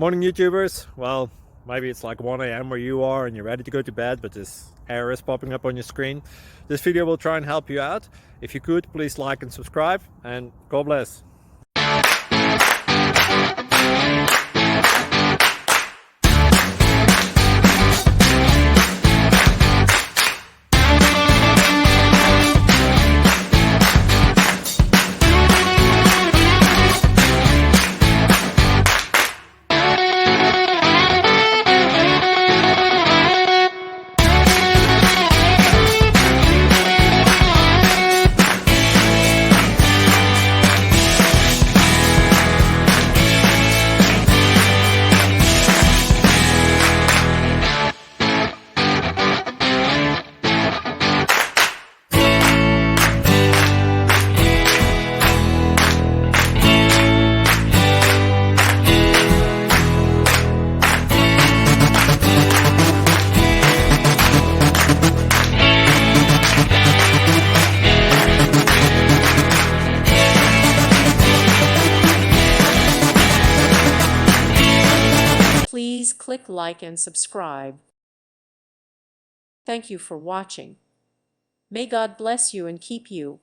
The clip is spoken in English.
Morning, YouTubers. Well, maybe it's like 1 a.m. where you are and you're ready to go to bed, but this error is popping up on your screen. This video will try and help you out. If you could, please like and subscribe, and God bless. Please click like and subscribe. Thank you for watching. May God bless you and keep you.